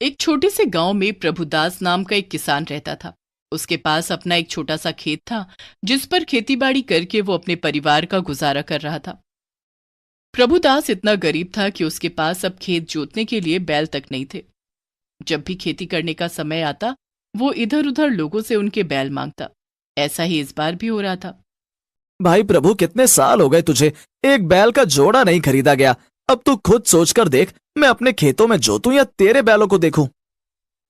एक छोटे से गांव में प्रभुदास नाम का एक किसान रहता था। उसके पास अपना एक छोटा सा खेत था, जिस पर खेतीबाड़ी करके वो अपने परिवार का गुजारा कर रहा था। प्रभुदास इतना गरीब था कि उसके पास अब खेत जोतने के लिए बैल तक नहीं थे। जब भी खेती करने का समय आता, वो इधर उधर लोगों से उनके बैल मांगता। ऐसा ही इस बार भी हो रहा था। भाई प्रभु, कितने साल हो गए तुझे एक बैल का जोड़ा नहीं खरीदा गया। अब तू खुद सोच कर देख, मैं अपने खेतों में जोतूं या तेरे बैलों को देखूं।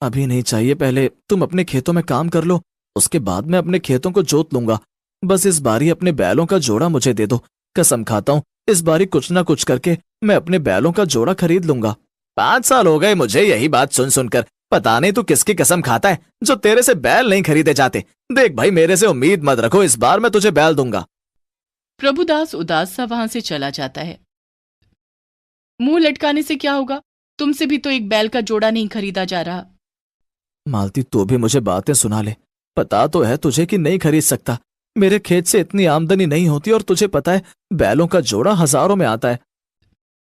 अभी नहीं चाहिए, पहले तुम अपने खेतों में काम कर लो, उसके बाद मैं अपने खेतों को जोत लूंगा। बस इस बारी अपने बैलों का जोड़ा मुझे दे दो। कसम खाता हूं, इस बारी कुछ ना कुछ करके मैं अपने बैलों का जोड़ा खरीद लूंगा। 5 साल हो गए मुझे यही बात सुन सुनकर। पता नहीं तू किसकी कसम खाता है जो तेरे से बैल नहीं खरीदे जाते। देख भाई, मेरे से उम्मीद मत रखो, इस बार मैं तुझे बैल दूंगा। प्रभुदास उदास सा वहां से चला जाता है। मुंह लटकाने से क्या होगा? तुमसे भी तो एक बैल का जोड़ा नहीं खरीदा जा रहा। मालती, तू भी मुझे बातें सुना ले। पता तो है तुझे कि नहीं खरीद सकता। मेरे खेत से इतनी आमदनी नहीं होती और तुझे पता है बैलों का जोड़ा हजारों में आता है।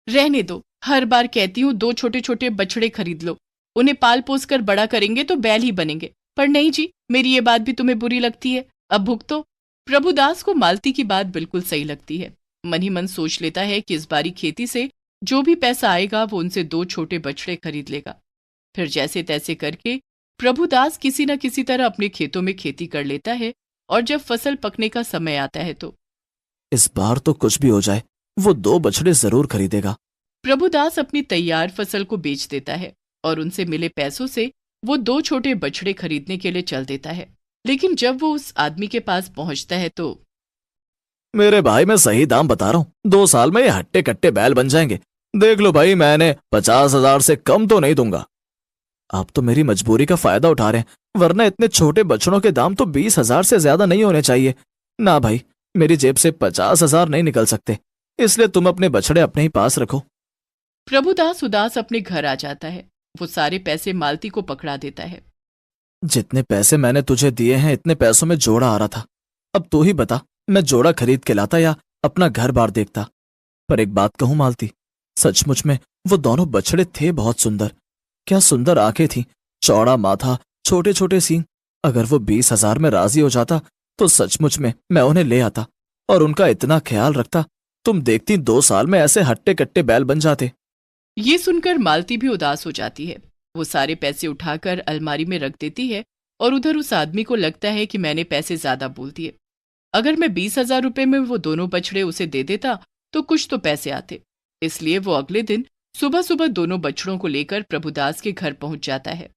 रहने दो, हर बार कहती हूँ दो छोटे छोटे बछड़े खरीद लो, उन्हें पाल पोस कर बड़ा करेंगे तो बैल ही बनेंगे। पर नहीं जी, मेरी ये बात भी तुम्हें बुरी लगती है। अब भुगतो। प्रभुदास को मालती की बात बिल्कुल सही लगती है। मन ही मन सोच लेता है कि इस बारी खेती से जो भी पैसा आएगा वो उनसे दो छोटे बछड़े खरीद लेगा। फिर जैसे तैसे करके प्रभुदास किसी न किसी तरह अपने खेतों में खेती कर लेता है। और जब फसल पकने का समय आता है तो इस बार तो कुछ भी हो जाए, वो 2 बछड़े जरूर खरीदेगा। प्रभुदास अपनी तैयार फसल को बेच देता है और उनसे मिले पैसों से वो दो छोटे बछड़े खरीदने के लिए चल देता है। लेकिन जब वो उस आदमी के पास पहुंचता है तो मेरे भाई, मैं सही दाम बता रहा हूँ, 2 साल में ये हट्टे कट्टे बैल बन जाएंगे। देख लो भाई, मैंने 50,000 से कम तो नहीं दूंगा। आप तो मेरी मजबूरी का फायदा उठा रहे हैं, वरना इतने छोटे बछड़ों के दाम तो 20,000 से ज्यादा नहीं होने चाहिए। ना भाई, मेरी जेब से 50,000 नहीं निकल सकते, इसलिए तुम अपने बछड़े अपने ही पास रखो। प्रभुदास उदास अपने घर आ जाता है। वो सारे पैसे मालती को पकड़ा देता है। जितने पैसे मैंने तुझे दिए हैं, इतने पैसों में जोड़ा आ रहा था। अब तू ही बता, मैं जोड़ा खरीद के लाता या अपना घर बार देखता। पर एक बात कहूं मालती, सचमुच में वो दोनों बछड़े थे बहुत सुंदर। क्या सुंदर आंखें थीं, चौड़ा माथा, छोटे छोटे सींग। अगर वो 20,000 में राजी हो जाता तो सचमुच में मैं उन्हें ले आता और उनका इतना ख्याल रखता। तुम देखती 2 साल में ऐसे हट्टे कट्टे बैल बन जाते। ये सुनकर मालती भी उदास हो जाती है। वो सारे पैसे उठाकर अलमारी में रख देती है और उधर उस आदमी को लगता है कि मैंने पैसे ज्यादा बोल दिए। अगर मैं 20,000 रुपए में वो दोनों बछड़े उसे दे देता तो कुछ तो पैसे आते। इसलिए वो अगले दिन सुबह सुबह दोनों बछड़ों को लेकर प्रभुदास के घर पहुंच जाता है।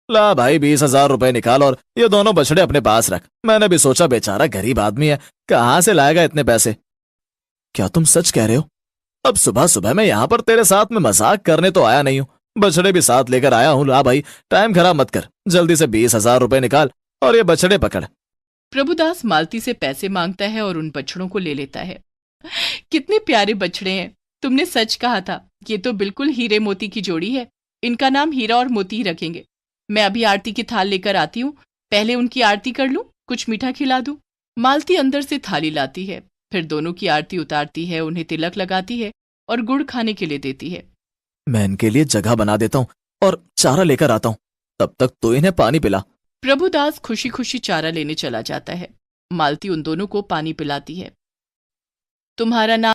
ला भाई, 20,000 रुपए निकाल और ये दोनों बछड़े अपने पास रख। मैंने भी सोचा बेचारा गरीब आदमी है, कहाँ से लाएगा इतने पैसे। क्या तुम सच कह रहे हो? अब सुबह सुबह मैं यहाँ पर तेरे साथ में मजाक करने तो आया नहीं हूँ, बछड़े भी साथ लेकर आया हूँ। ला भाई, टाइम खराब मत कर, जल्दी से 20,000 रुपए निकाल और ये बछड़े पकड़। प्रभुदास मालती से पैसे मांगता है और उन बछड़ों को ले लेता है। कितने प्यारे बछड़े हैं! तुमने सच कहा था, ये तो बिल्कुल हीरे मोती की जोड़ी है। इनका नाम हीरा और मोती ही रखेंगे। मैं अभी आरती की थाल लेकर आती हूँ, पहले उनकी आरती कर लूं, कुछ मीठा खिला दूं। मालती अंदर से थाली लाती है, फिर दोनों की आरती उतारती है, उन्हें तिलक लगाती है और गुड़ खाने के लिए देती है। मैं इनके लिए जगह बना देता हूँ और चारा लेकर आता हूँ, तब तक तो इन्हें पानी पिला। प्रभुदास खुशी खुशी चारा लेने चला जाता है। मालती उन दोनों को पानी पिलाती है। तुम्हारा नाम